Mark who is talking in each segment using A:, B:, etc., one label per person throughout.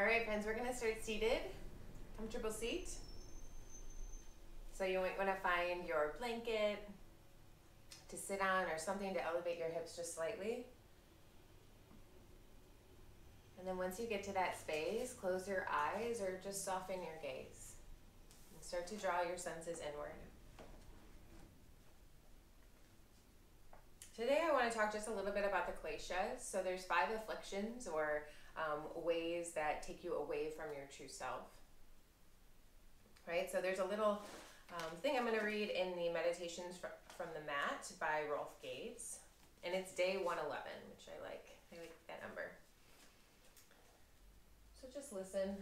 A: All right, friends, we're gonna start seated. Comfortable seat. So you might wanna find your blanket to sit on or something to elevate your hips just slightly. And then once you get to that space, close your eyes or just soften your gaze. And start to draw your senses inward. Today I want to talk just a little bit about the Kleshas. So there's 5 afflictions or ways that take you away from your true self. Right? So there's a little thing I'm going to read in the Meditations from the Mat by Rolf Gates. And it's day 111, which I like. I like that number. So just listen.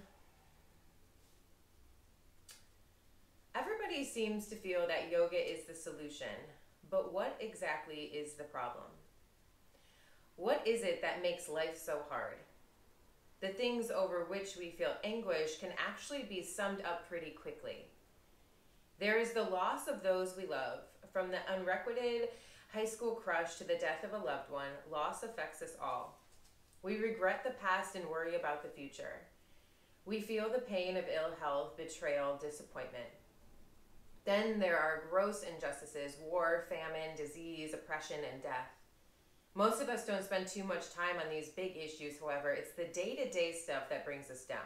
A: Everybody seems to feel that yoga is the solution, but what exactly is the problem? What is it that makes life so hard? The things over which we feel anguish can actually be summed up pretty quickly. There is the loss of those we love. From the unrequited high school crush to the death of a loved one, loss affects us all. We regret the past and worry about the future. We feel the pain of ill health, betrayal, disappointment. Then there are gross injustices, war, famine, disease, oppression, and death. Most of us don't spend too much time on these big issues, however. It's the day-to-day stuff that brings us down.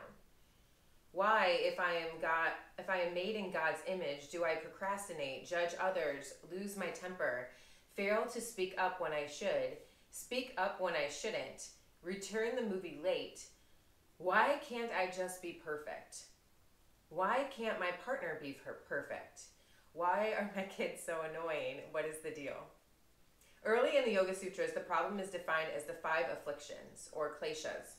A: Why, if I am made in God's image, do I procrastinate, judge others, lose my temper, fail to speak up when I should, speak up when I shouldn't, return the movie late? Why can't I just be perfect? Why can't my partner be perfect? Why are my kids so annoying? What is the deal? Early in the Yoga Sutras, the problem is defined as the 5 afflictions, or Kleshas.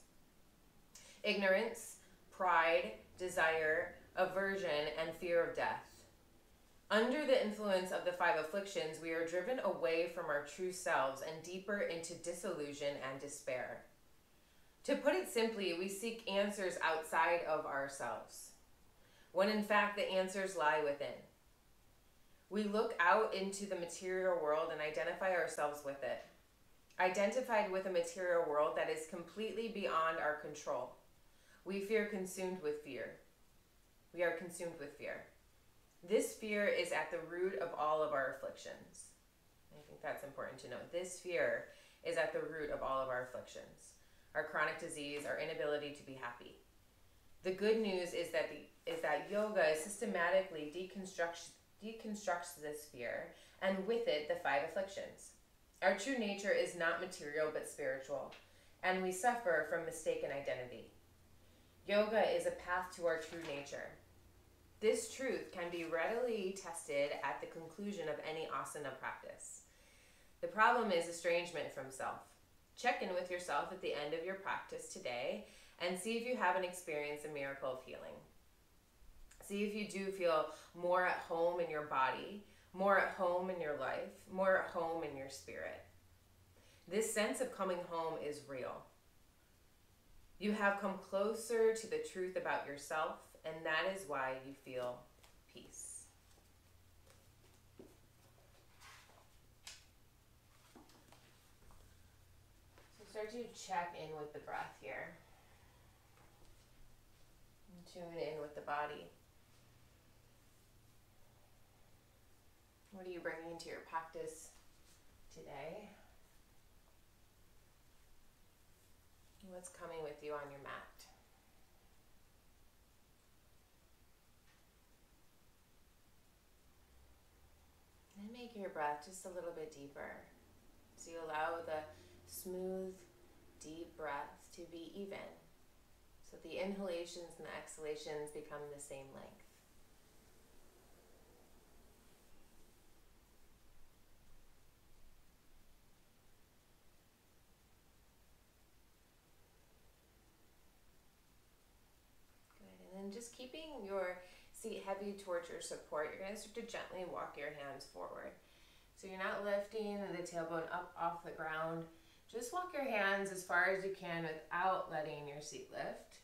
A: Ignorance, pride, desire, aversion, and fear of death. Under the influence of the 5 afflictions, we are driven away from our true selves and deeper into disillusion and despair. To put it simply, we seek answers outside of ourselves, when in fact the answers lie within. We look out into the material world and identify ourselves with it, identified with a material world that is completely beyond our control. We are consumed with fear. We are consumed with fear. This fear is at the root of all of our afflictions. I think that's important to note. This fear is at the root of all of our afflictions. Our chronic disease, our inability to be happy. The good news is that yoga systematically deconstructs this fear, and with it, the 5 afflictions. Our true nature is not material but spiritual, and we suffer from mistaken identity. Yoga is a path to our true nature. This truth can be readily tested at the conclusion of any asana practice. The problem is estrangement from self. Check in with yourself at the end of your practice today and see if you haven't experienced a miracle of healing. See if you do feel more at home in your body, more at home in your life, more at home in your spirit. This sense of coming home is real. You have come closer to the truth about yourself, and that is why you feel peace. So start to check in with the breath here. And tune in with the body. What are you bringing into your practice today? What's coming with you on your mat? And make your breath just a little bit deeper. So you allow the smooth, deep breath to be even. So the inhalations and the exhalations become the same length. And just keeping your seat heavy towards your support, you're going to start to gently walk your hands forward. So you're not lifting the tailbone up off the ground. Just walk your hands as far as you can without letting your seat lift.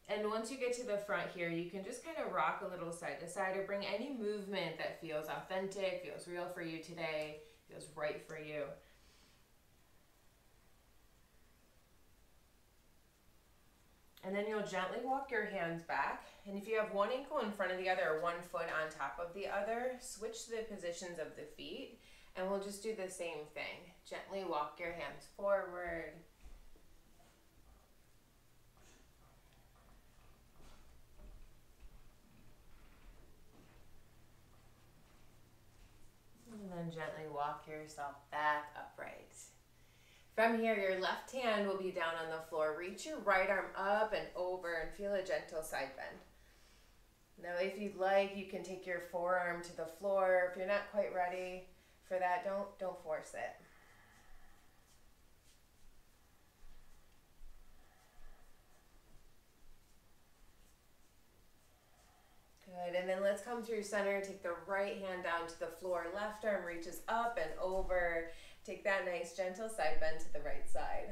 A: And once you get to the front here, you can just kind of rock a little side to side or bring any movement that feels authentic, feels real for you today, feels right for you. And then you'll gently walk your hands back. And if you have one ankle in front of the other or one foot on top of the other, switch the positions of the feet. And we'll just do the same thing. Gently walk your hands forward. And then gently walk yourself back upright. From here, your left hand will be down on the floor. Reach your right arm up and over and feel a gentle side bend. Now, if you'd like, you can take your forearm to the floor. If you're not quite ready for that, don't force it. Good, and then let's come through center. Take the right hand down to the floor. Left arm reaches up and over. Take that nice gentle side bend to the right side.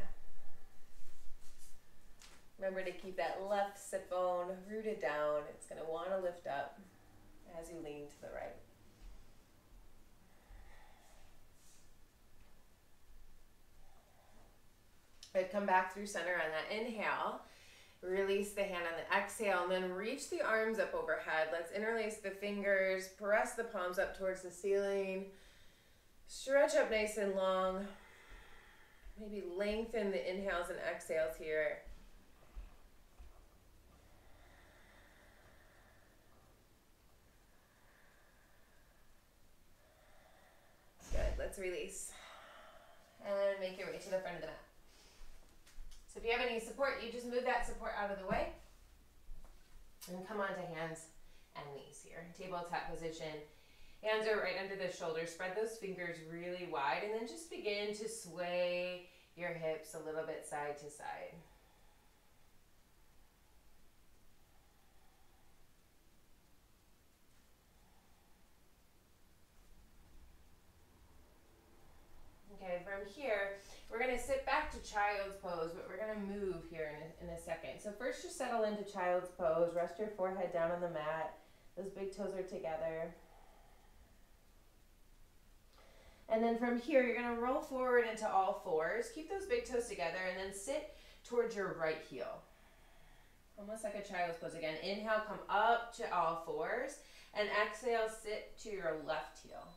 A: Remember to keep that left sit bone rooted down. It's going to want to lift up as you lean to the right. Good, come back through center on that inhale. Release the hand on the exhale, and then reach the arms up overhead. Let's interlace the fingers, press the palms up towards the ceiling. Stretch up nice and long. Maybe lengthen the inhales and exhales here. Good, let's release. And make your way to the front of the mat. So if you have any support, you just move that support out of the way. And come onto hands and knees here. Tabletop position. Hands are right under the shoulders. Spread those fingers really wide and then just begin to sway your hips a little bit side to side. Okay, from here, we're going to sit back to child's pose, but we're going to move here in a second. So first, just settle into child's pose. Rest your forehead down on the mat. Those big toes are together. And then from here, you're going to roll forward into all fours. Keep those big toes together and then sit towards your right heel. Almost like a child's pose again. Inhale, come up to all fours. And exhale, sit to your left heel.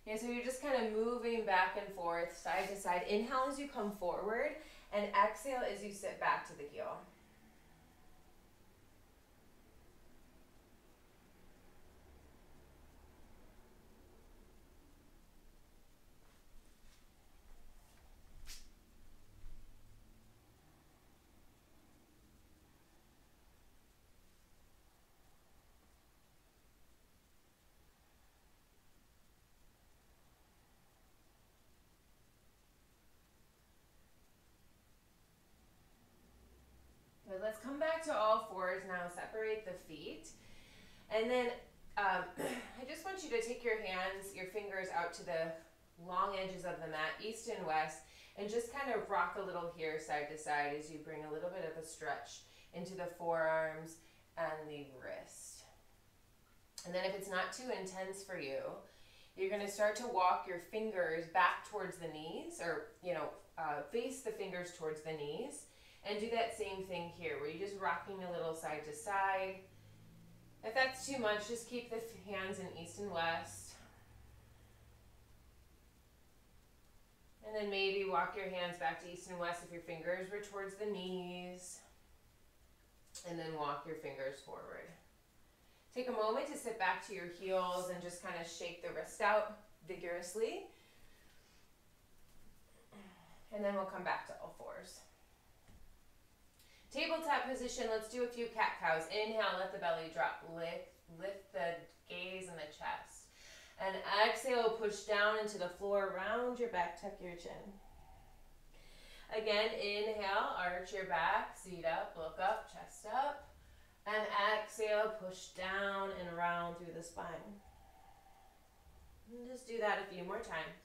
A: Okay, so you're just kind of moving back and forth, side to side. Inhale as you come forward, and exhale as you sit back to the heel. Let's come back to all fours now. Separate the feet. And then I just want you to take your hands, your fingers out to the long edges of the mat, east and west, and just kind of rock a little here side to side as you bring a little bit of a stretch into the forearms and the wrist. And then if it's not too intense for you, you're going to start to walk your fingers back towards the knees, or face the fingers towards the knees. And do that same thing here, where you're just rocking a little side to side. If that's too much, just keep the hands in east and west. And then maybe walk your hands back to east and west if your fingers were towards the knees. And then walk your fingers forward. Take a moment to sit back to your heels and just kind of shake the wrist out vigorously. And then we'll come back to all fours. Tabletop position, let's do a few cat-cows. Inhale, let the belly drop. Lift the gaze and the chest. And exhale, push down into the floor, round your back, tuck your chin. Again, inhale, arch your back, seat up, look up, chest up. And exhale, push down and round through the spine. And just do that a few more times.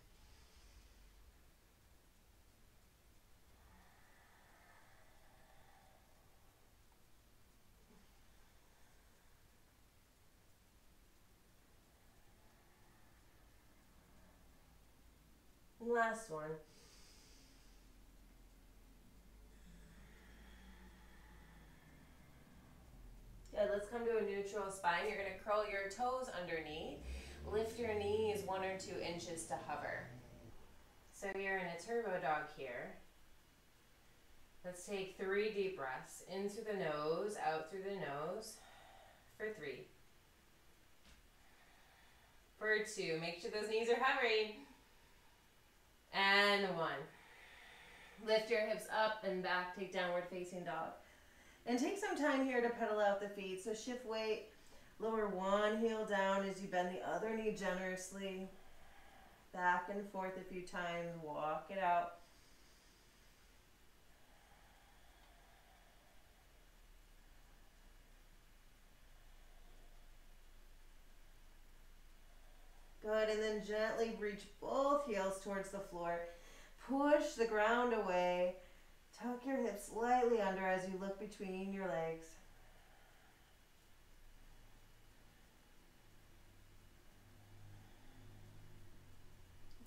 A: Last one. come to a neutral spine. You're going to curl your toes underneath. Lift your knees 1 or 2 inches to hover. So you're in a turbo dog here. Let's take 3 deep breaths. In through the nose, out through the nose. For 3. For 2. Make sure those knees are hovering. And 1. Lift your hips up and back. Take downward facing dog. And take some time here to pedal out the feet. So shift weight. Lower one heel down as you bend the other knee generously. Back and forth a few times. Walk it out. Good, and then gently reach both heels towards the floor. Push the ground away. Tuck your hips slightly under as you look between your legs.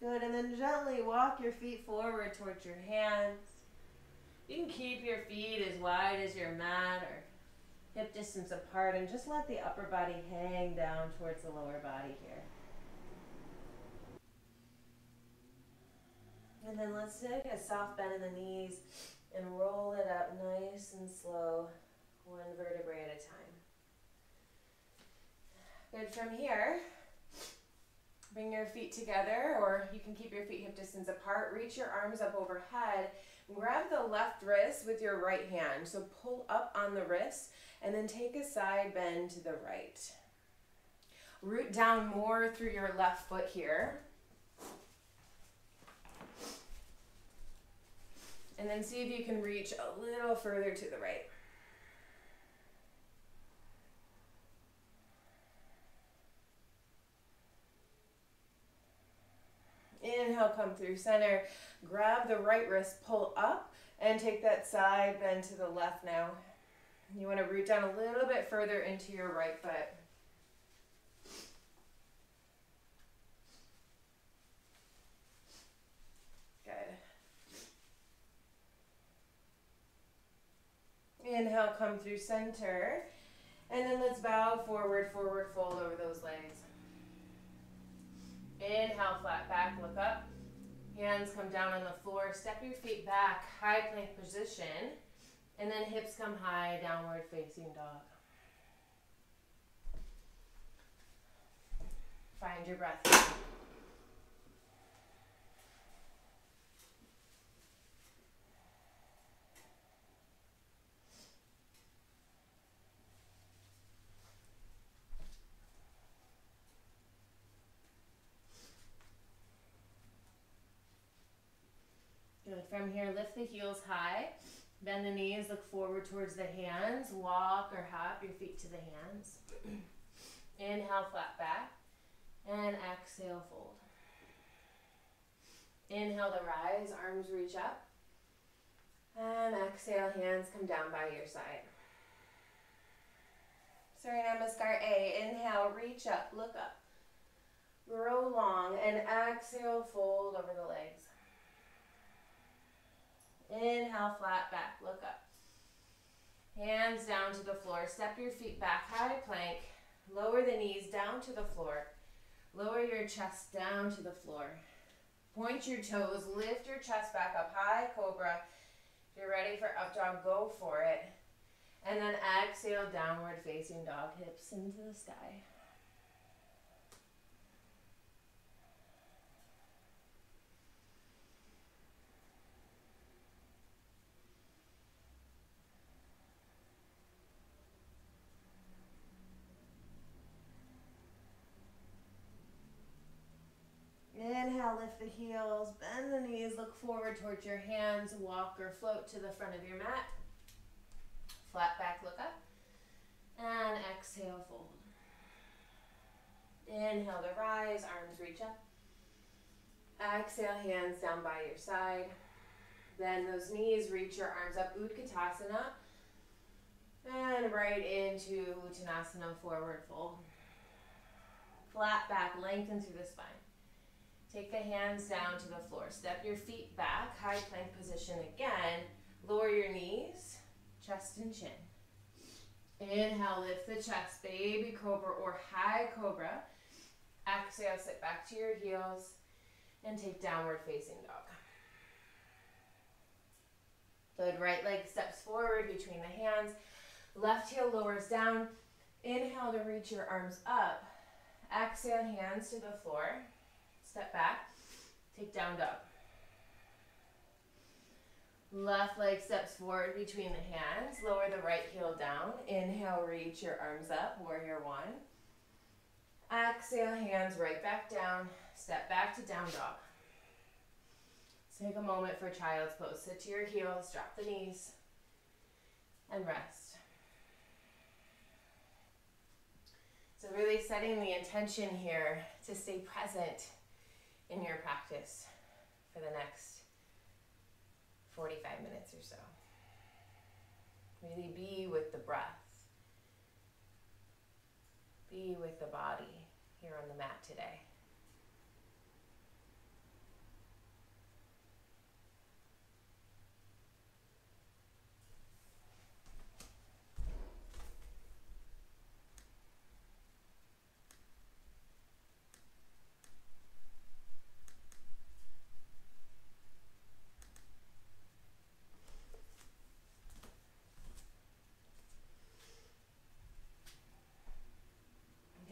A: Good, and then gently walk your feet forward towards your hands. You can keep your feet as wide as your mat or hip distance apart, and just let the upper body hang down towards the lower body here. And then let's take a soft bend in the knees and roll it up nice and slow, 1 vertebrae at a time. Good, from here, bring your feet together, or you can keep your feet hip distance apart. Reach your arms up overhead. Grab the left wrist with your right hand. So pull up on the wrist and then take a side bend to the right. Root down more through your left foot here. And then see if you can reach a little further to the right. Inhale, come through center. Grab the right wrist, pull up, and take that side bend to the left now. You want to root down a little bit further into your right foot. Inhale, come through center. And then let's bow forward, forward fold over those legs. Inhale, flat back, look up. Hands come down on the floor. Step your feet back, high plank position. And then hips come high, downward facing dog. Find your breath. Good. From here, lift the heels high. Bend the knees, look forward towards the hands. Walk or hop your feet to the hands. Inhale, flat back. And exhale, fold. Inhale to rise, arms reach up. And exhale, hands come down by your side. Surya Namaskar A. Inhale, reach up, look up. Grow long, and exhale, fold over the legs. Inhale, flat back, look up. Hands down to the floor. Step your feet back, high plank. Lower the knees down to the floor. Lower your chest down to the floor. Point your toes, lift your chest back up, high cobra. If you're ready for up dog, go for it. And then exhale, downward facing dog, hips into the sky. Inhale, lift the heels, bend the knees, look forward towards your hands, walk or float to the front of your mat. Flat back, look up, and exhale, fold. Inhale to rise, arms reach up. Exhale, hands down by your side. Bend those knees, reach your arms up, Utkatasana. And right into Uttanasana, forward fold. Flat back, lengthen through the spine. Take the hands down to the floor. Step your feet back, high plank position again. Lower your knees, chest and chin. Inhale, lift the chest, baby cobra or high cobra. Exhale, sit back to your heels and take downward facing dog. Good, right leg steps forward between the hands. Left heel lowers down. Inhale to reach your arms up. Exhale, hands to the floor. Step back, take down dog. Left leg steps forward between the hands. Lower the right heel down. Inhale, reach your arms up, warrior one. Exhale, hands right back down. Step back to down dog. Take a moment for child's pose. Sit to your heels, drop the knees, and rest. So really setting the intention here to stay present in your practice for the next 45 minutes or so. Really be with the breath. Be with the body here on the mat today.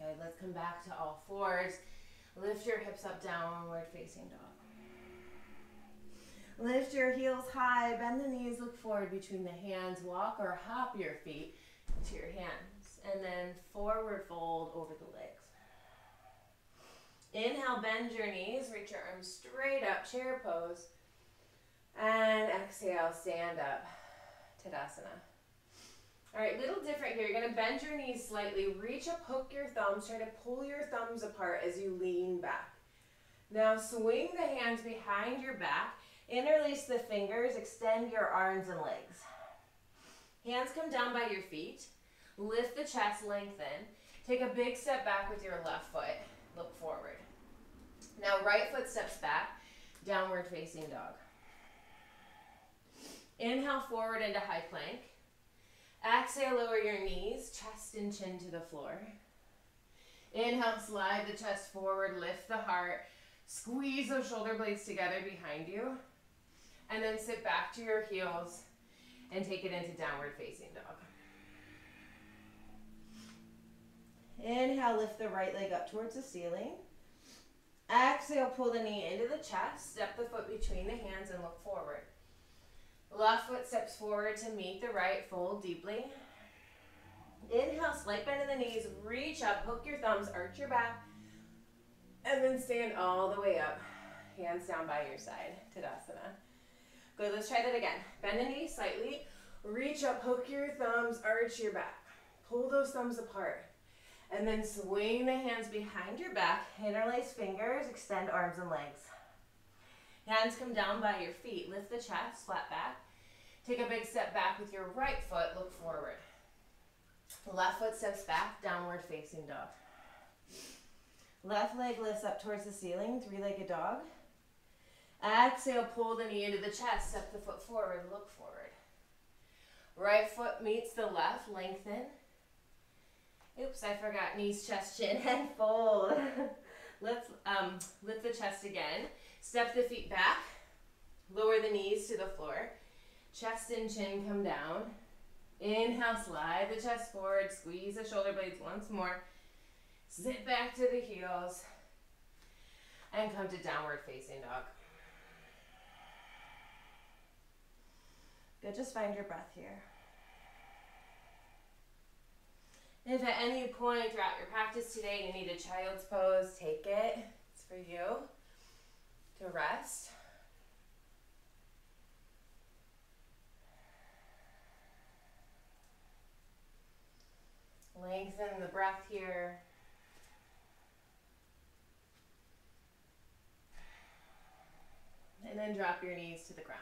A: Good, let's come back to all fours. Lift your hips up, downward facing dog. Lift your heels high, bend the knees, look forward between the hands. Walk or hop your feet to your hands. And then forward fold over the legs. Inhale, bend your knees, reach your arms straight up, chair pose. And exhale, stand up, Tadasana. All right, little different here. You're gonna bend your knees slightly, reach up, hook your thumbs, try to pull your thumbs apart as you lean back. Now swing the hands behind your back, interlace the fingers, extend your arms and legs. Hands come down by your feet, lift the chest, lengthen. Take a big step back with your left foot, look forward. Now right foot steps back, downward facing dog. Inhale forward into high plank. Exhale, lower your knees, chest and chin to the floor. Inhale, slide the chest forward, lift the heart, squeeze those shoulder blades together behind you, and then sit back to your heels and take it into downward facing dog. Inhale, lift the right leg up towards the ceiling. Exhale, pull the knee into the chest, step the foot between the hands and look forward. Left foot steps forward to meet the right, fold deeply. Inhale, slight bend in the knees, reach up, hook your thumbs, arch your back, and then stand all the way up. Hands down by your side, Tadasana. Good, let's try that again. Bend the knees slightly, reach up, hook your thumbs, arch your back. Pull those thumbs apart. And then swing the hands behind your back, interlace fingers, extend arms and legs. Hands come down by your feet, lift the chest, flat back. Take a big step back with your right foot, look forward. Left foot steps back, downward facing dog. Left leg lifts up towards the ceiling, three-legged dog. Exhale, pull the knee into the chest, step the foot forward, look forward. Right foot meets the left, lengthen. Oops, I forgot, knees, chest, chin, and fold. Let's lift the chest again. Step the feet back, lower the knees to the floor. Chest and chin come down. Inhale, slide the chest forward, squeeze the shoulder blades once more. Sit back to the heels and come to downward facing dog. Good, just find your breath here. If at any point throughout your practice today you need a child's pose, take it. It's for you to rest. Lengthen the breath here. And then drop your knees to the ground.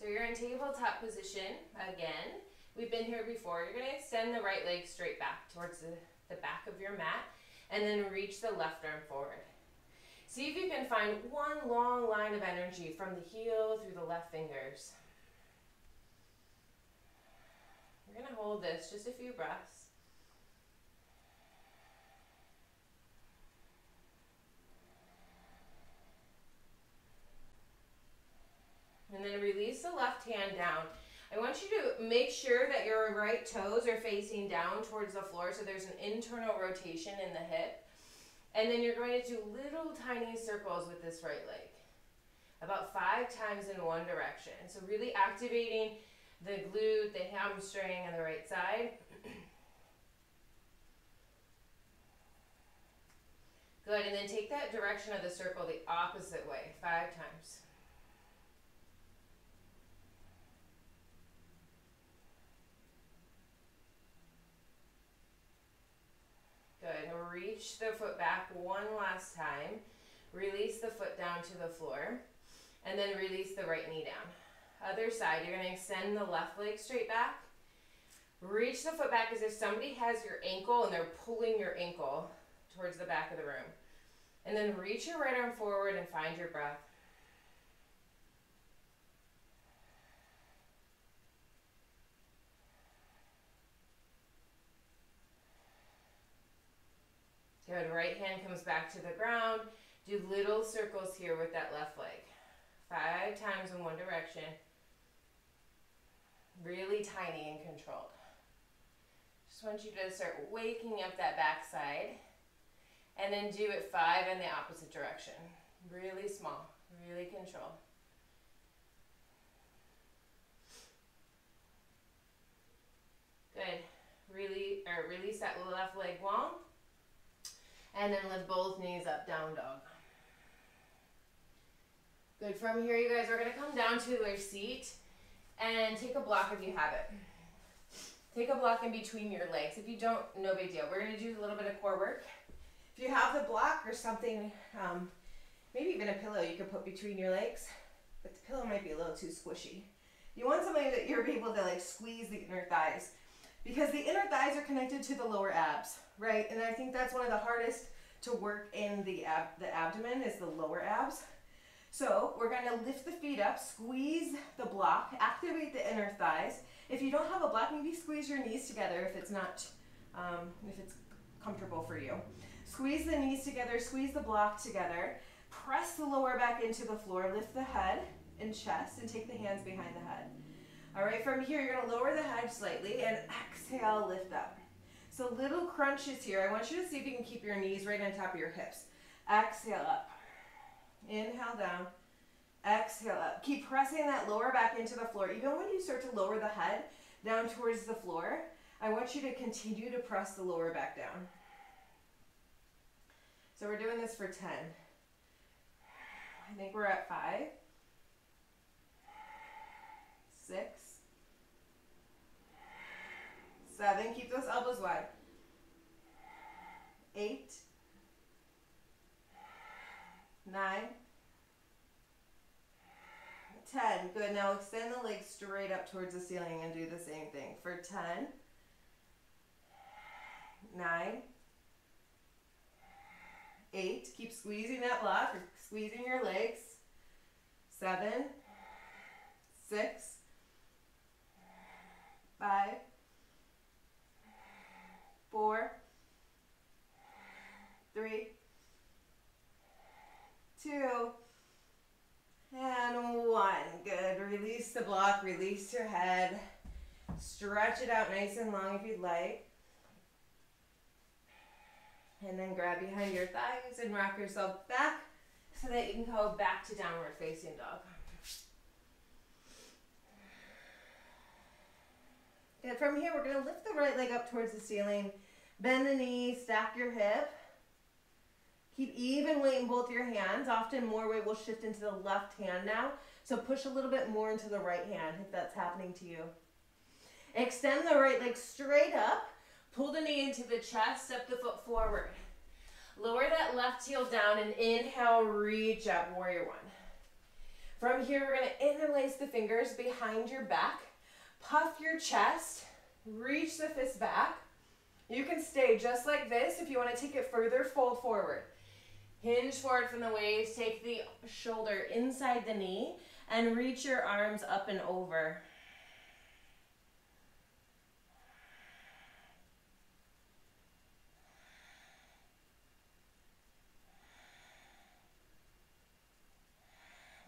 A: So you're in tabletop position again. We've been here before. You're going to extend the right leg straight back towards the back of your mat and then reach the left arm forward. See if you can find one long line of energy from the heel through the left fingers. You're going to hold hold this just a few breaths. And then release the left hand down. I want you to make sure that your right toes are facing down towards the floor so there's an internal rotation in the hip. And then you're going to do little tiny circles with this right leg. About 5 times in one direction. So really activating the glute, the hamstring on the right side. Good, and then take that direction of the circle the opposite way, 5 times. Good, reach the foot back one last time. Release the foot down to the floor. And then release the right knee down. Other side, you're going to extend the left leg straight back. Reach the foot back as if somebody has your ankle and they're pulling your ankle towards the back of the room. And then reach your right arm forward and find your breath. Good, right hand comes back to the ground. Do little circles here with that left leg. 5 times in one direction. Really tiny and controlled. Just want you to start waking up that backside. And then do it 5 in the opposite direction. Really small, really controlled. Good. Release that left leg long. And then lift both knees up, down dog. Good, from here you guys are gonna come down to your seat and take a block if you have it. Take a block in between your legs. If you don't, no big deal. We're gonna do a little bit of core work. If you have the block or something, maybe even a pillow you can put between your legs, but the pillow might be a little too squishy. You want something that you're able to like squeeze the inner thighs, because the inner thighs are connected to the lower abs, right? And I think that's one of the hardest to work in the abdomen is the lower abs. So we're gonna lift the feet up, squeeze the block, activate the inner thighs. If you don't have a block, maybe squeeze your knees together if it's not, if it's comfortable for you. Squeeze the knees together, squeeze the block together, press the lower back into the floor, lift the head and chest, and take the hands behind the head. All right, from here, you're gonna lower the head slightly and exhale, lift up. So little crunches here. I want you to see if you can keep your knees right on top of your hips. Exhale up. Inhale down. Exhale up. Keep pressing that lower back into the floor. Even when you start to lower the head down towards the floor, I want you to continue to press the lower back down. So we're doing this for 10. I think we're at 5, 6, 7. Keep those elbows wide. 8, 9, 10. Good. Now extend the legs straight up towards the ceiling and do the same thing for 10, 9, 8. Keep squeezing that block or squeezing your legs. 7, 6, 5, 4, 3, 2, and 1. Good. Release the block, release your head. Stretch it out nice and long if you'd like. And then grab behind your thighs and rock yourself back so that you can go back to downward facing dog. Good. From here, we're going to lift the right leg up towards the ceiling. Bend the knee, stack your hip. Keep even weight in both your hands. Often more weight will shift into the left hand now. So push a little bit more into the right hand if that's happening to you. Extend the right leg straight up. Pull the knee into the chest, step the foot forward. Lower that left heel down and inhale, reach up, warrior 1. From here, we're gonna interlace the fingers behind your back, puff your chest, reach the fist back. You can stay just like this. If you wanna take it further, fold forward. Hinge forward from the waist, take the shoulder inside the knee and reach your arms up and over.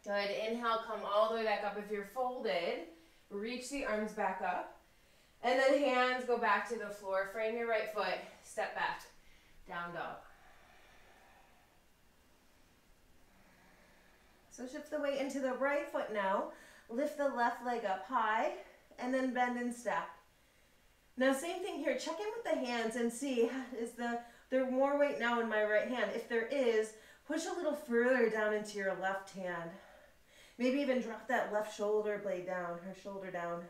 A: Good. Inhale, come all the way back up. If you're folded, reach the arms back up. And then hands go back to the floor. Frame your right foot. Step back. Down dog. So shift the weight into the right foot now. Lift the left leg up high. And then bend and step. Now same thing here. Check in with the hands and see, is there more weight now in my right hand? If there is, push a little further down into your left hand. Maybe even drop that left shoulder blade down, or shoulder down.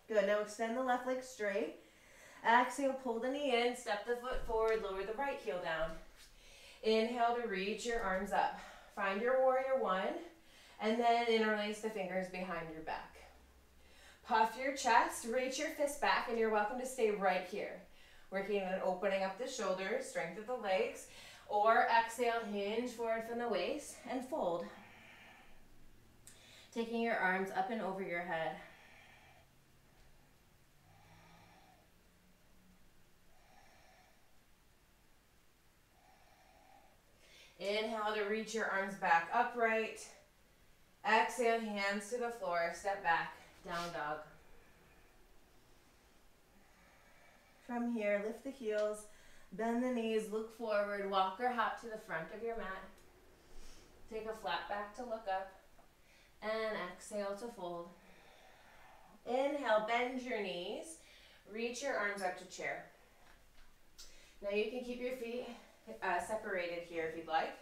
A: Good, now extend the left leg straight. Exhale, pull the knee in, step the foot forward, lower the right heel down. Inhale to reach your arms up. Find your warrior one, and then interlace the fingers behind your back. Puff your chest, reach your fist back, and you're welcome to stay right here. Working on opening up the shoulders, strength of the legs, or exhale, hinge forward from the waist, and fold. Taking your arms up and over your head. Inhale to reach your arms back upright. Exhale, hands to the floor, step back, down dog. From here, lift the heels, bend the knees, look forward, walk or hop to the front of your mat. Take a flat back to look up, and exhale to fold. Inhale, bend your knees, reach your arms up to chair. Now you can keep your feet separated here if you'd like.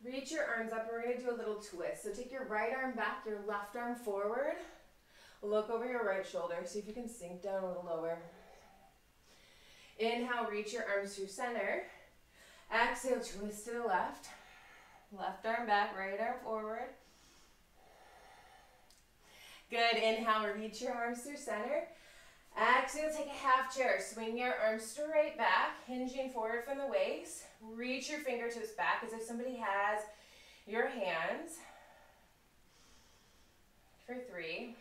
A: Reach your arms up, and we're going to do a little twist. So take your right arm back, your left arm forward. Look over your right shoulder. See if you can sink down a little lower. Inhale, reach your arms through center. Exhale, twist to the left. Left arm back, right arm forward. Good. Inhale, reach your arms through center. Exhale, take a half chair. Swing your arms straight back, hinging forward from the waist. Reach your fingertips back as if somebody has your hands. For 3.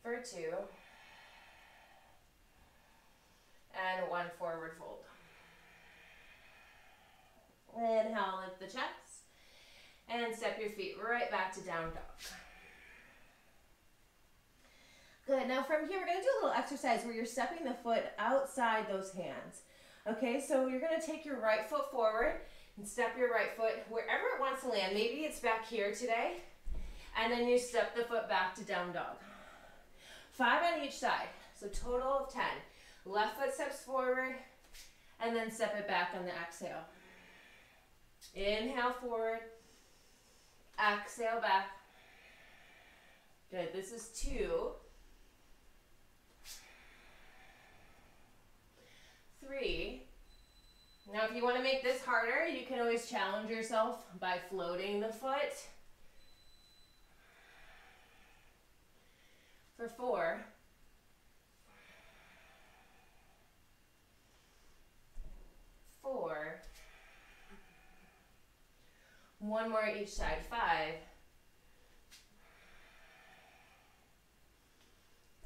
A: For 2. And 1 forward fold. Inhale, lift the chest. And step your feet right back to down dog. Good, now from here we're going to do a little exercise where you're stepping the foot outside those hands. Okay, so you're going to take your right foot forward and step your right foot wherever it wants to land. Maybe it's back here today. And then you step the foot back to down dog. 5 on each side, so total of 10. Left foot steps forward, and then step it back on the exhale. Inhale forward, exhale back. Good, this is 2. 3. Now if you want to make this harder, you can always challenge yourself by floating the foot. For 4. 4. 1 more each side. 5.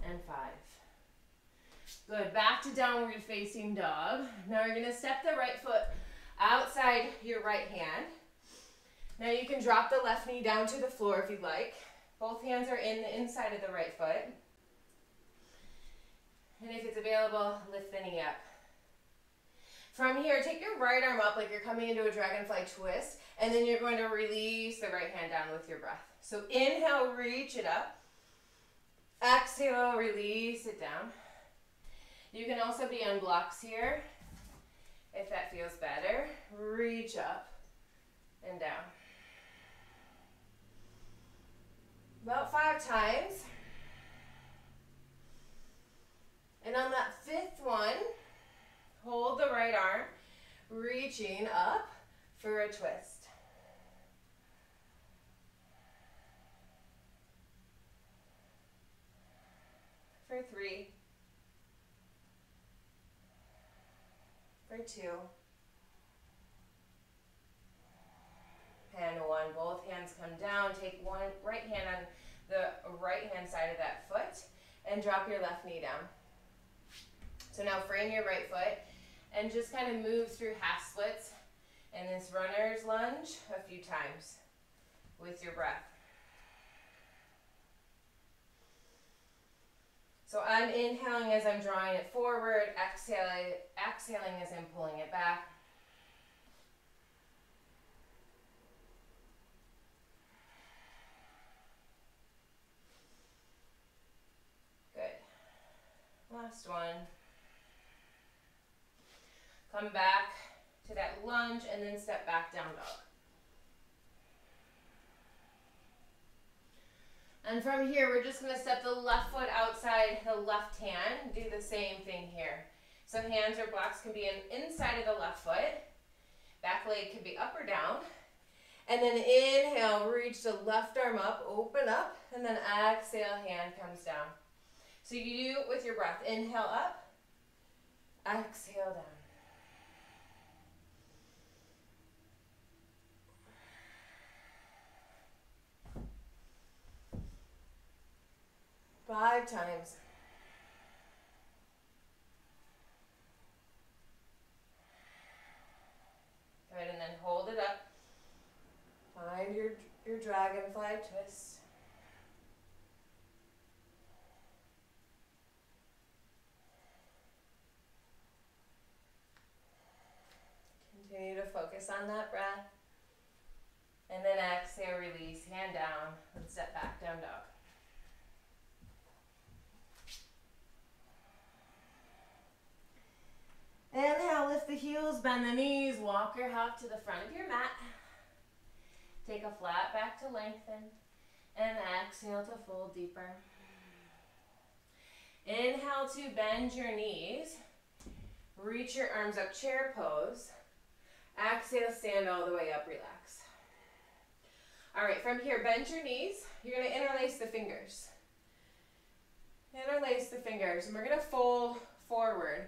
A: And 5. Good, back to downward facing dog. Now you're gonna step the right foot outside your right hand. Now you can drop the left knee down to the floor if you'd like. Both hands are in the inside of the right foot. And if it's available, lift the knee up. From here, take your right arm up like you're coming into a dragonfly twist, and then you're going to release the right hand down with your breath. So inhale, reach it up. Exhale, release it down. You can also be on blocks here if that feels better. Reach up and down. About 5 times. And on that 5th one, hold the right arm, reaching up for a twist. For 3. For 2. And 1. Both hands come down. Take one right hand on the right hand side of that foot and drop your left knee down. So now frame your right foot and just kind of move through half splits And this runner's lunge a few times with your breath. So I'm inhaling as I'm drawing it forward, exhaling as I'm pulling it back. Good. Last one. Come back to that lunge and then step back, down dog. And from here, we're just gonna step the left foot outside the left hand. Do the same thing here. So hands or blocks can be inside of the left foot. Back leg can be up or down. And then inhale, reach the left arm up, open up, and then exhale, hand comes down. So you do it with your breath. Inhale up, exhale down. Five times. Good, and then hold it up. Find your dragonfly twist. Continue to focus on that breath. And then exhale, release, hand down, and step back, down dog. Inhale, lift the heels, bend the knees, walk your hop to the front of your mat. Take a flat back to lengthen, and exhale to fold deeper. Inhale to bend your knees, reach your arms up, chair pose. Exhale, stand all the way up, relax. All right, from here, bend your knees. You're gonna interlace the fingers. Interlace the fingers, and we're gonna fold forward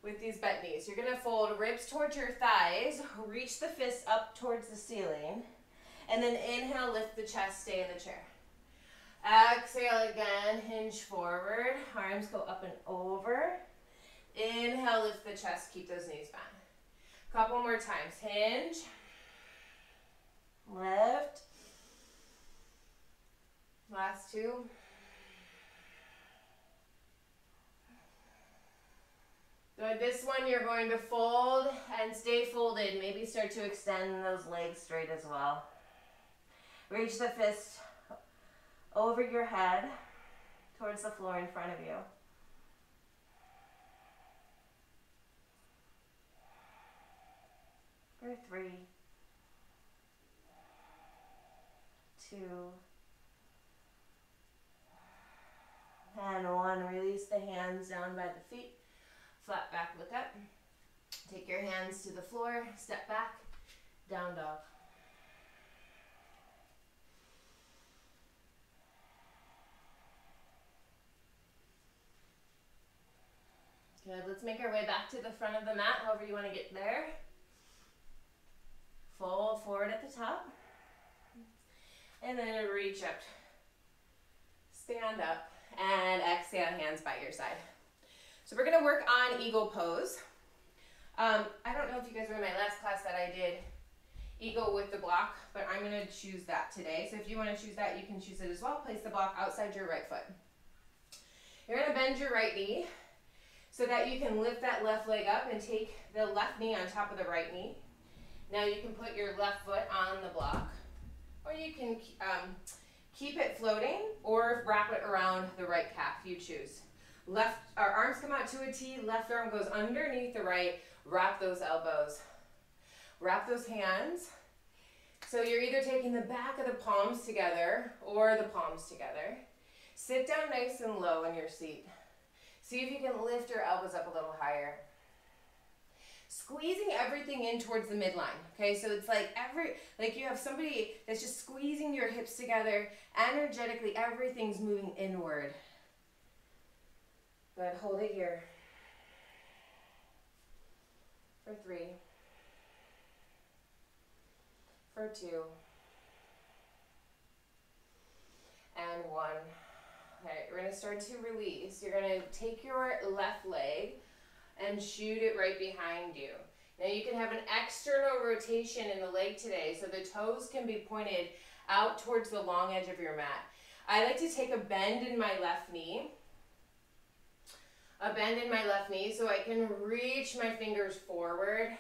A: with these bent knees. You're gonna fold ribs towards your thighs, reach the fists up towards the ceiling, and then inhale, lift the chest, stay in the chair. Exhale again, hinge forward, arms go up and over. Inhale, lift the chest, keep those knees bent. Couple more times, hinge, lift. Last two. Good, this one you're going to fold and stay folded. Maybe start to extend those legs straight as well. Reach the fist over your head towards the floor in front of you. For 3, 2, and 1. Release the hands down by the feet. Flat back, look up. Take your hands to the floor, step back, down dog. Good, let's make our way back to the front of the mat, however you want to get there. Fold forward at the top. And then reach up. Stand up and exhale, hands by your side. So we're gonna work on eagle pose. I don't know if you guys were in my last class that I did eagle with the block, but I'm gonna choose that today. So if you wanna choose that, you can choose it as well. Place the block outside your right foot. You're gonna bend your right knee so that you can lift that left leg up and take the left knee on top of the right knee. Now you can put your left foot on the block, or you can keep it floating or wrap it around the right calf, you choose. Our arms come out to a T, left arm goes underneath the right, wrap those elbows, wrap those hands. So you're either taking the back of the palms together or the palms together. Sit down nice and low in your seat. See if you can lift your elbows up a little higher. Squeezing everything in towards the midline, okay? So it's like you have somebody that's just squeezing your hips together. Energetically, everything's moving inward. Good, hold it here. For 3. For 2. And 1. All right, we're gonna start to release. You're gonna take your left leg and shoot it right behind you. Now you can have an external rotation in the leg today, so the toes can be pointed out towards the long edge of your mat. I like to take a bend in my left knee. A bend in my left knee so I can reach my fingers forward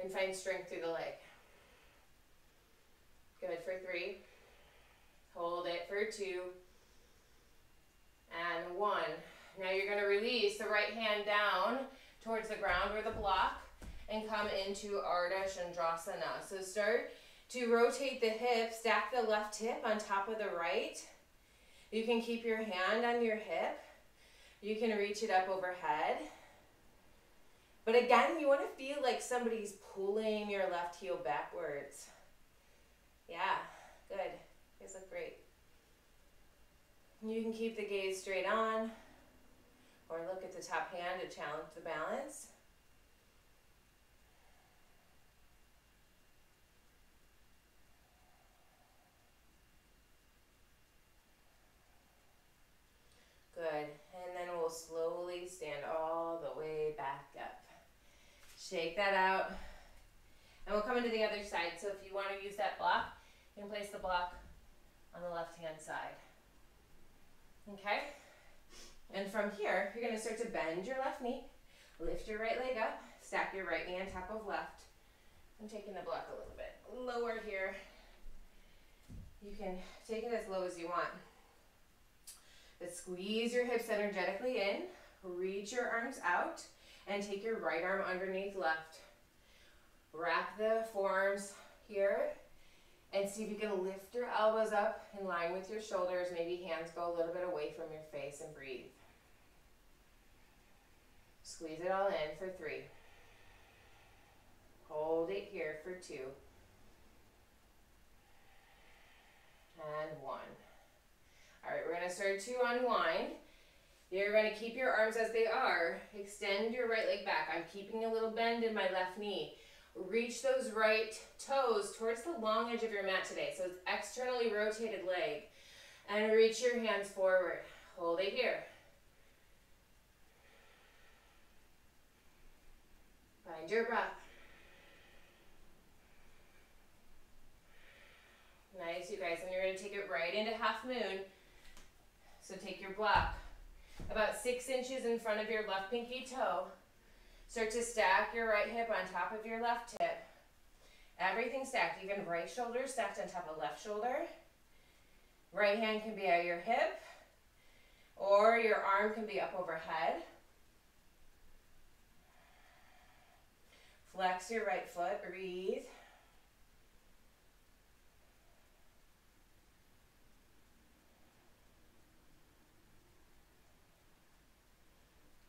A: and find strength through the leg. Good for 3. Hold it for 2. And 1. Now you're going to release the right hand down towards the ground or the block and come into Ardha Chandrasana. So start to rotate the hip, stack the left hip on top of the right. You can keep your hand on your hip. You can reach it up overhead. But again, you want to feel like somebody's pulling your left heel backwards. Yeah, good. You guys look great. You can keep the gaze straight on or look at the top hand to challenge the balance. Good. And then we'll slowly stand all the way back up. Shake that out. And we'll come into the other side. So if you want to use that block, you can place the block on the left-hand side. Okay? And from here, you're going to start to bend your left knee, lift your right leg up, stack your right knee on top of left. I'm taking the block a little bit lower here. You can take it as low as you want. But squeeze your hips energetically in, reach your arms out, and take your right arm underneath left. Wrap the forearms here, and see if you can lift your elbows up in line with your shoulders. Maybe hands go a little bit away from your face and breathe. Squeeze it all in for 3. Hold it here for 2. And 1. All right, we're going to start to unwind. You're going to keep your arms as they are. Extend your right leg back. I'm keeping a little bend in my left knee. Reach those right toes towards the long edge of your mat today. So it's externally rotated leg. And reach your hands forward. Hold it here. Find your breath. Nice, you guys. And you're going to take it right into half moon. So take your block about 6 inches in front of your left pinky toe. Start to stack your right hip on top of your left hip. Everything stacked, even right shoulder stacked on top of left shoulder. Right hand can be at your hip, or your arm can be up overhead. Flex your right foot, breathe.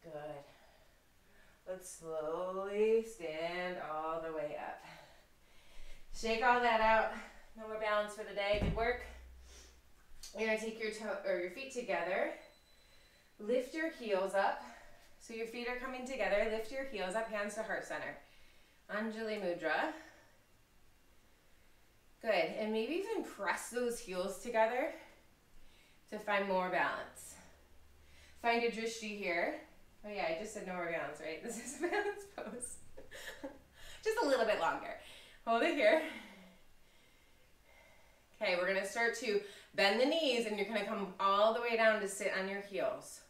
A: Good. Let's slowly stand all the way up. Shake all that out. No more balance for the day. Good work. You're going to take your feet together. Lift your heels up. So your feet are coming together. Lift your heels up, hands to heart center. Anjali Mudra. Good. And maybe even press those heels together to find more balance. Find a drishti here. Oh yeah, I just said no more balance, right? This is a balance pose. Just a little bit longer. Hold it here. Okay, we're going to start to bend the knees, and you're going to come all the way down to sit on your heels.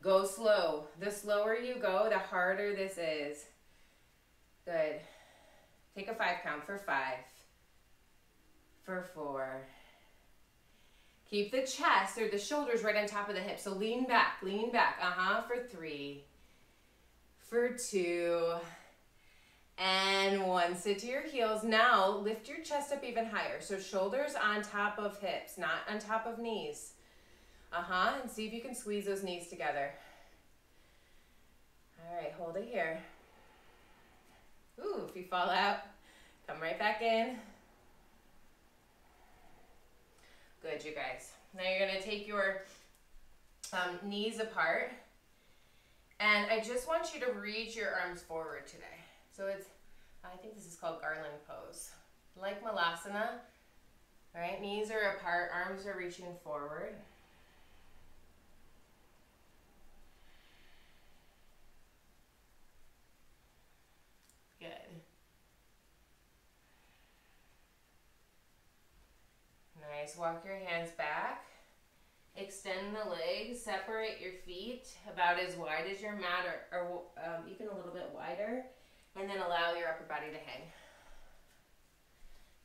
A: Go slow. The slower you go, the harder this is. Good. Take a 5 count for 5. For 4. Keep the chest or the shoulders right on top of the hips. So lean back, for 3, for 2, and 1. Sit to your heels. Now lift your chest up even higher. So shoulders on top of hips, not on top of knees. And see if you can squeeze those knees together. All right, hold it here. Ooh, if you fall out, come right back in. Good, you guys. Now you're going to take your knees apart, and I just want you to reach your arms forward today. So I think this is called garland pose. Like Malasana, all right? Knees are apart, arms are reaching forward. Good. nice. Walk your hands back. Extend the legs. Separate your feet about as wide as your mat or even a little bit wider. And then allow your upper body to hang.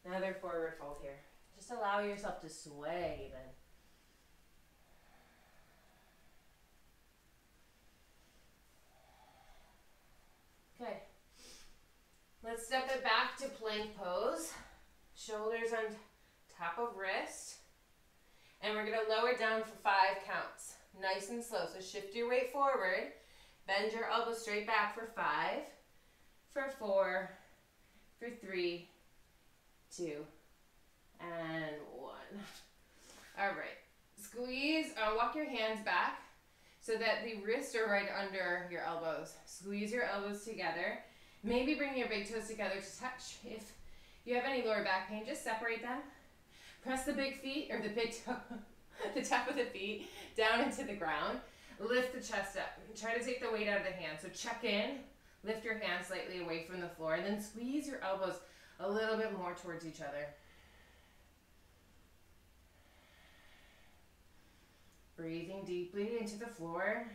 A: Another forward fold here. Just allow yourself to sway even. Okay. Let's step it back to plank pose. Shoulders on top of wrist. And we're going to lower down for 5 counts. Nice and slow. So shift your weight forward. Bend your elbows straight back for 5, for 4, for 3, 2, and 1. All right. Squeeze, walk your hands back so that the wrists are right under your elbows. Squeeze your elbows together. Maybe bring your big toes together to touch. If you have any lower back pain, just separate them. Press the big feet, or the big toe, the top of the feet down into the ground. Lift the chest up. Try to take the weight out of the hands. So check in. Lift your hands slightly away from the floor. And then squeeze your elbows a little bit more towards each other. Breathing deeply into the floor.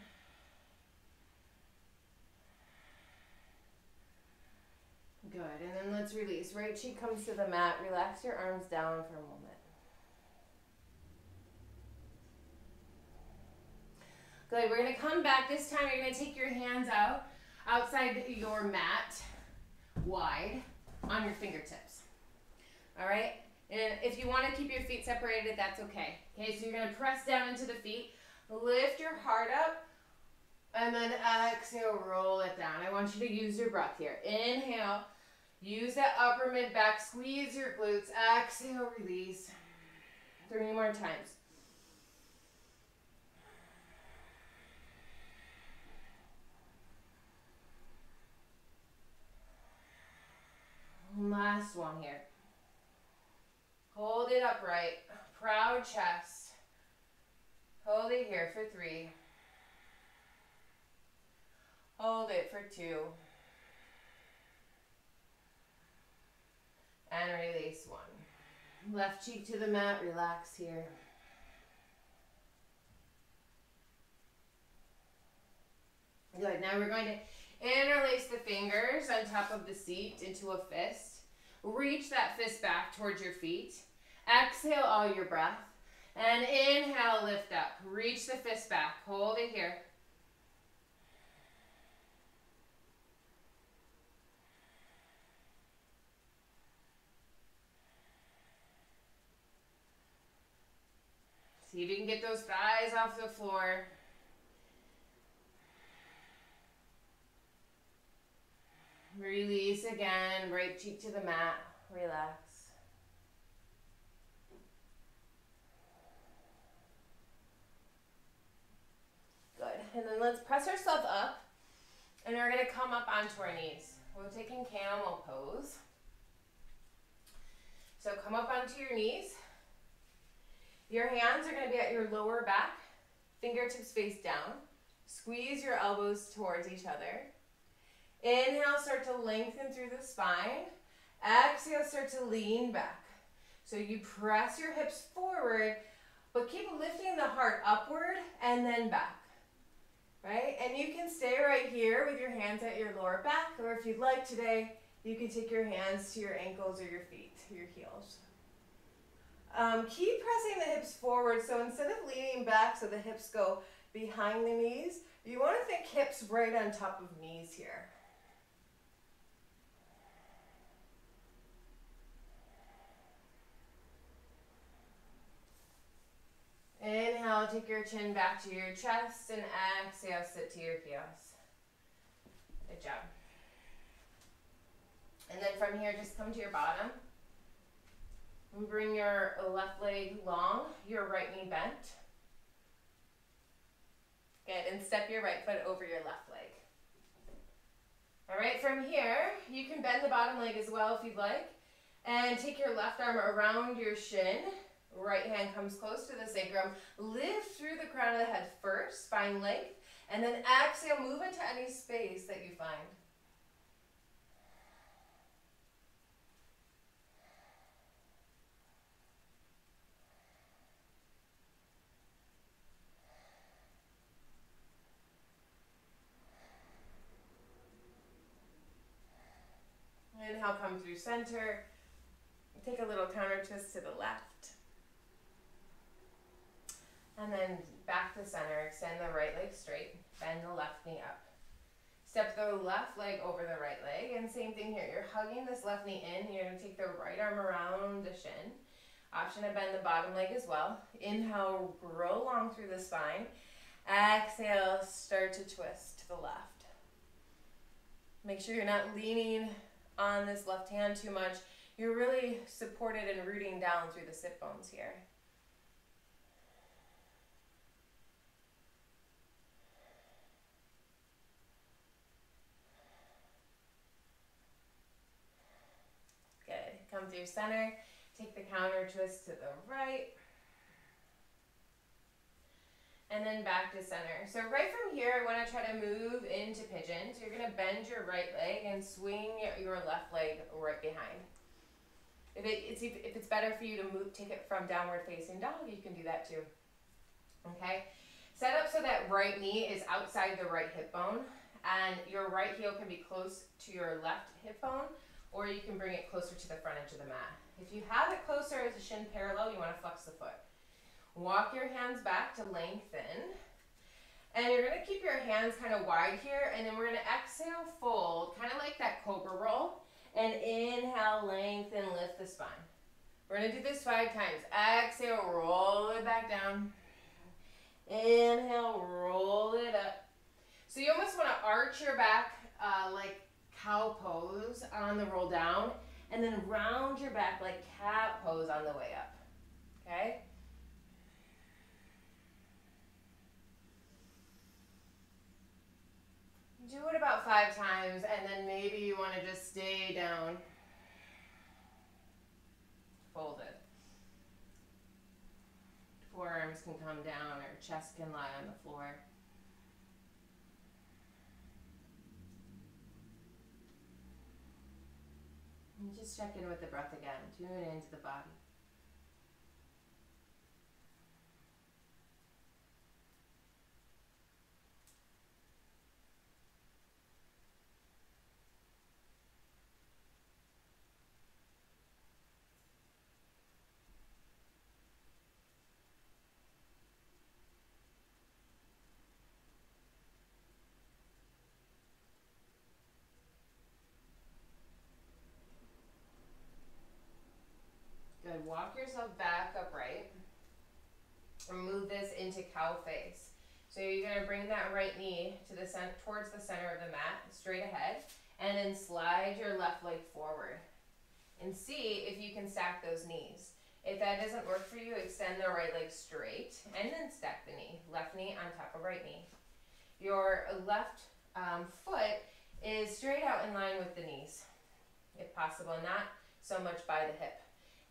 A: Good. And then let's release. Right cheek comes to the mat. Relax your arms down for a moment. Good. We're going to come back. This time you're going to take your hands out, outside your mat, wide, on your fingertips. All right? And if you want to keep your feet separated, that's okay. Okay, so you're going to press down into the feet, lift your heart up, and then exhale, roll it down. I want you to use your breath here. Inhale, use that upper mid back, squeeze your glutes, exhale, release. 3 more times. Last one here. Hold it upright. Proud chest. Hold it here for 3. Hold it for 2. And release 1. Left cheek to the mat. Relax here. Good. Now we're going to interlace the fingers on top of the seat into a fist. Reach that fist back towards your feet. Exhale all your breath. And inhale, lift up. Reach the fist back. Hold it here. See if you can get those thighs off the floor. Release again, right cheek to the mat, relax. Good, and then let's press ourselves up, and we're gonna come up onto our knees. We're taking camel pose. So come up onto your knees. Your hands are gonna be at your lower back, fingertips face down. Squeeze your elbows towards each other. Inhale, start to lengthen through the spine. Exhale, start to lean back. So you press your hips forward, but keep lifting the heart upward and then back. Right? And you can stay right here with your hands at your lower back, or if you'd like today, you can take your hands to your ankles or your feet, your heels. Keep pressing the hips forward. So instead of leaning back so the hips go behind the knees, you want to think hips right on top of knees here. Inhale, take your chin back to your chest, and exhale, sit to your heels. Good job. And then from here, just come to your bottom. And bring your left leg long, your right knee bent. Good, and step your right foot over your left leg. All right, from here, you can bend the bottom leg as well if you'd like. And take your left arm around your shin. Right hand comes close to the sacrum. Lift through the crown of the head first, spine length. And then exhale, move into any space that you find. Inhale, come through center. Take a little counter twist to the left. And then back to center. Extend the right leg straight. Bend the left knee up. Step the left leg over the right leg. And same thing here. You're hugging this left knee in. You're going to take the right arm around the shin. Option to bend the bottom leg as well. Inhale, grow long through the spine. Exhale, start to twist to the left. Make sure you're not leaning on this left hand too much. You're really supported and rooting down through the sit bones here. Good. Come through center. Take the counter twist to the right. And then back to center. So right from here, I want to try to move into pigeon. So you're going to bend your right leg and swing your left leg right behind. If it's better for you to take it from downward facing dog, you can do that too. Okay? Set up so that right knee is outside the right hip bone, and your right heel can be close to your left hip bone, or you can bring it closer to the front edge of the mat. If you have it closer as a shin parallel, you want to flex the foot. Walk your hands back to lengthen. And you're going to keep your hands kind of wide here, and then we're going to exhale, fold, kind of like that cobra roll. And inhale, lengthen, lift the spine. We're going to do this 5 times. Exhale, roll it back down. Inhale, roll it up. So you almost want to arch your back like cow pose on the roll down, and then round your back like cat pose on the way up. Okay? Do it about 5 times, and then maybe you want to just stay down. Fold it. Forearms can come down, or chest can lie on the floor. And just check in with the breath again. Tune into the body. Good. Walk yourself back upright. And move this into cow face. So you're going to bring that right knee to the towards the center of the mat, straight ahead, and then slide your left leg forward. And see if you can stack those knees. If that doesn't work for you, extend the right leg straight and then stack the knee. Left knee on top of right knee. Your left foot is straight out in line with the knees, if possible, not so much by the hip.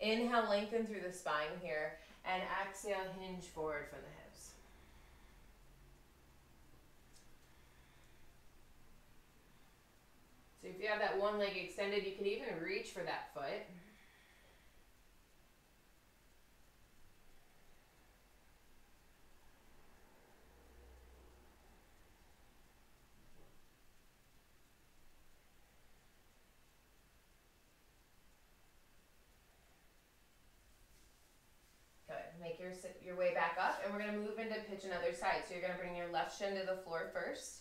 A: Inhale, lengthen through the spine here, and exhale, hinge forward from the hips. So if you have that one leg extended, you can even reach for that foot. Make your way back up, and we're going to move into pigeon other side. So you're going to bring your left shin to the floor first.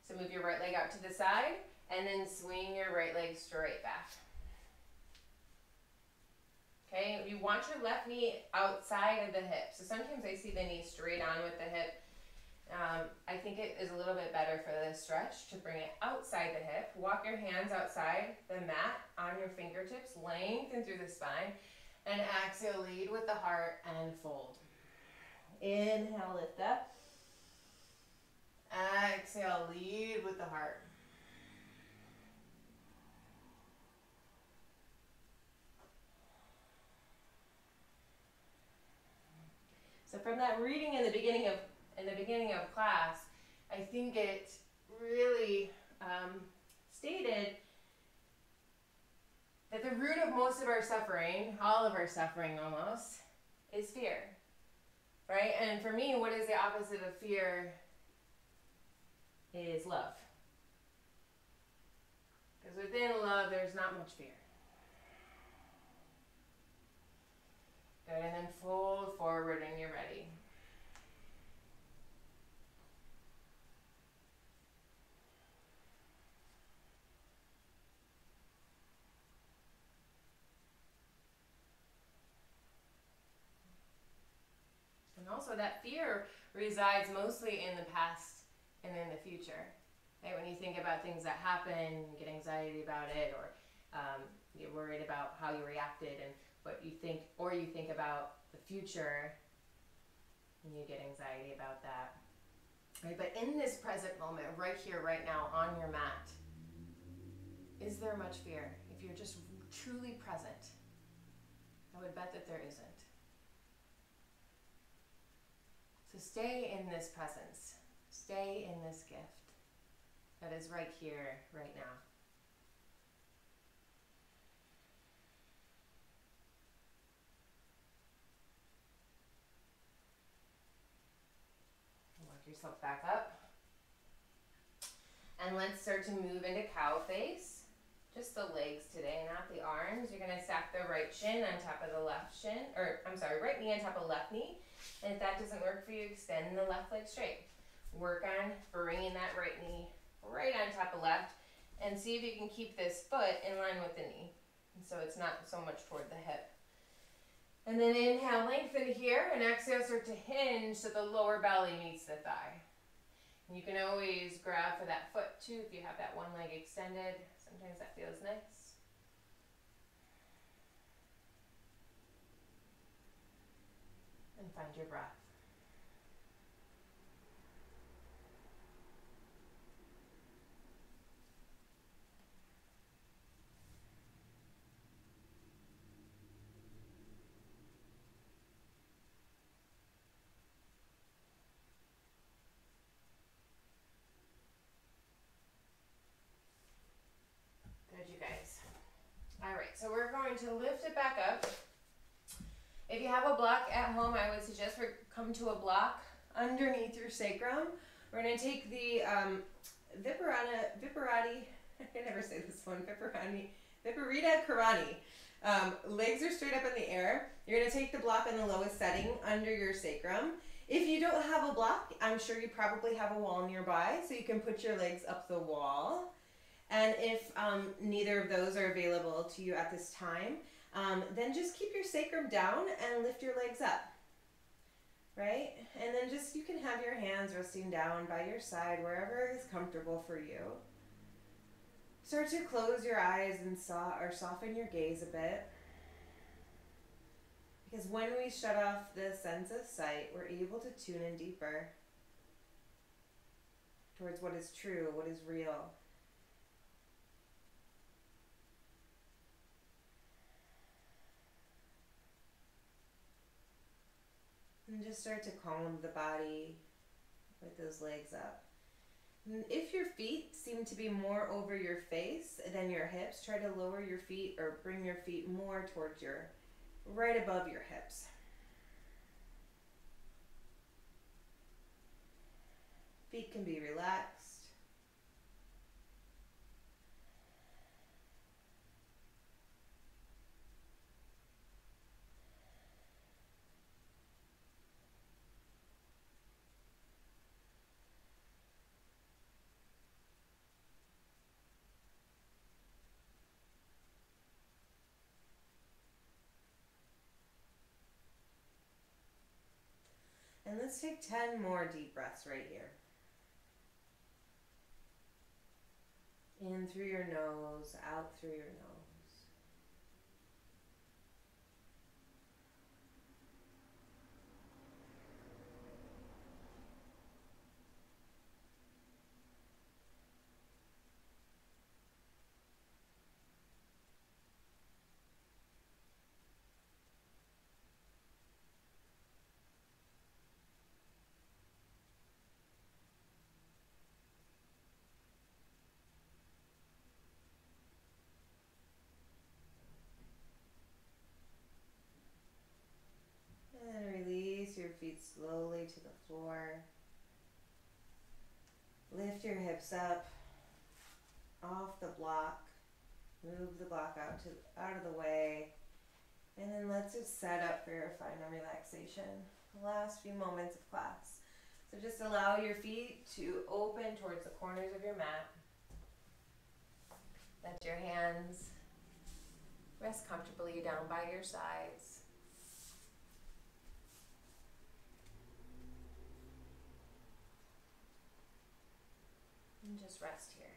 A: So move your right leg out to the side, and then swing your right leg straight back. Okay, you want your left knee outside of the hip. So sometimes I see the knee straight on with the hip. I think it is a little bit better for this stretch to bring it outside the hip. Walk your hands outside the mat on your fingertips, lengthen through the spine. And exhale, lead with the heart and fold. Inhale, lift up. Exhale, lead with the heart. So from that reading in the beginning of class, I think it really stated that the root of most of our suffering, all of our suffering almost, is fear, right? And for me, what is the opposite of fear is love. Because within love, there's not much fear. Good, and then fold forward when you're ready. And also that fear resides mostly in the past and in the future. Right? When you think about things that happen, you get anxiety about it, or you're worried about how you reacted and what you think, or you think about the future and you get anxiety about that. Right? But in this present moment, right here, right now, on your mat, is there much fear? If you're just truly present, I would bet that there isn't. So stay in this presence. Stay in this gift that is right here, right now. Work yourself back up. And let's start to move into cow face. Just the legs today, not the arms. You're going to stack the right shin on top of the left shin, or I'm sorry, right knee on top of left knee. And if that doesn't work for you, extend the left leg straight. Work on bringing that right knee right on top of left, and see if you can keep this foot in line with the knee. And so it's not so much toward the hip. And then inhale, lengthen here, and exhale, start to hinge so the lower belly meets the thigh. And you can always grab for that foot too if you have that one leg extended. Sometimes that feels nice. And find your breath. Good, you guys. All right, so we're going to lift it back up. If you have a block at home, I would suggest come to a block underneath your sacrum. We're going to take the Viparati, I can never say this one, Viparita Karani. Legs are straight up in the air. You're going to take the block in the lowest setting under your sacrum. If you don't have a block, I'm sure you probably have a wall nearby, so you can put your legs up the wall. And if neither of those are available to you at this time, then just keep your sacrum down and lift your legs up, right? And then just, you can have your hands resting down by your side, wherever is comfortable for you. Start to close your eyes and soften your gaze a bit. Because when we shut off the sense of sight, we're able to tune in deeper towards what is true, what is real. And just start to calm the body with those legs up. And if your feet seem to be more over your face than your hips, try to lower your feet or bring your feet more towards right above your hips. Feet can be relaxed. And let's take 10 more deep breaths right here. In through your nose, out through your nose. And release your feet slowly to the floor. Lift your hips up off the block. Move the block out of the way. And then let's just set up for your final relaxation. The last few moments of class. So just allow your feet to open towards the corners of your mat. Let your hands rest comfortably down by your sides. And just rest here.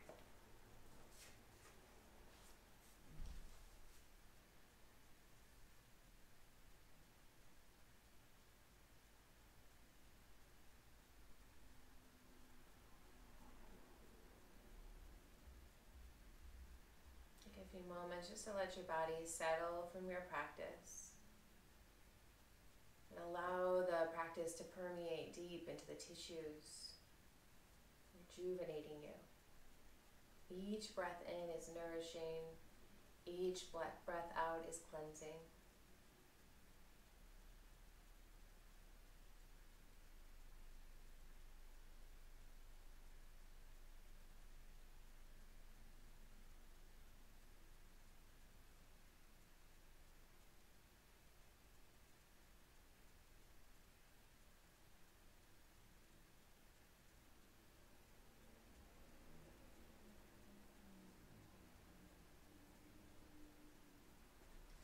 A: Take a few moments just to let your body settle from your practice. And allow the practice to permeate deep into the tissues, rejuvenating you. Each breath in is nourishing. Each breath out is cleansing.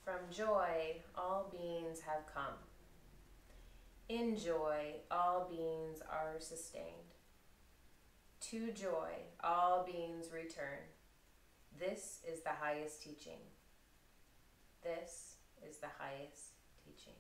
A: From joy, all beings have come. In joy, all beings are sustained. To joy, all beings return. This is the highest teaching. This is the highest teaching.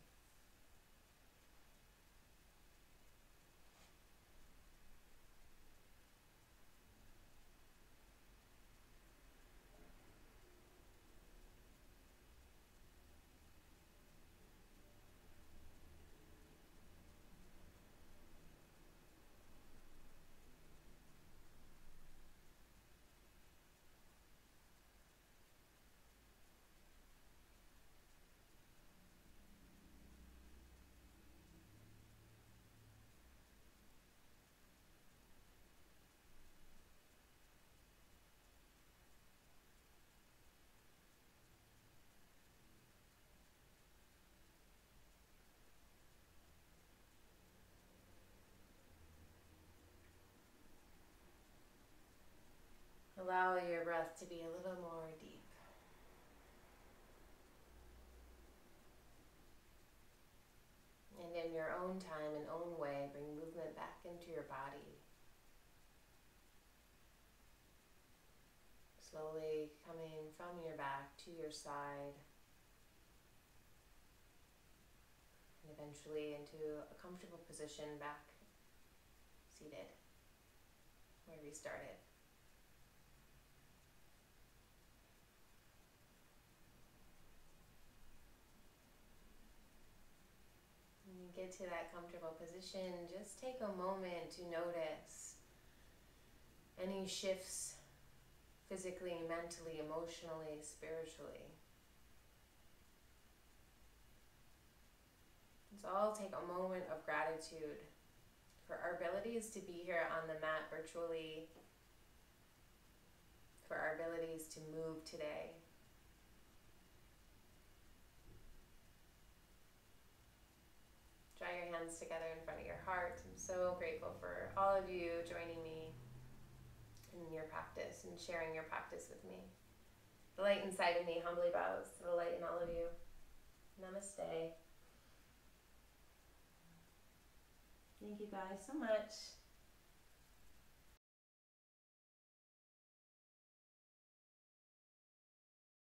A: Allow your breath to be a little more deep. And in your own time and own way, bring movement back into your body. Slowly coming from your back to your side. And eventually into a comfortable position back seated where we started. When you get to that comfortable position, just take a moment to notice any shifts physically, mentally, emotionally, spiritually. Let's all take a moment of gratitude for our abilities to be here on the mat virtually, for our abilities to move today. Draw your hands together in front of your heart. I'm so grateful for all of you joining me in your practice and sharing your practice with me. The light inside of me humbly bows to the light in all of you. Namaste. Thank you guys so much.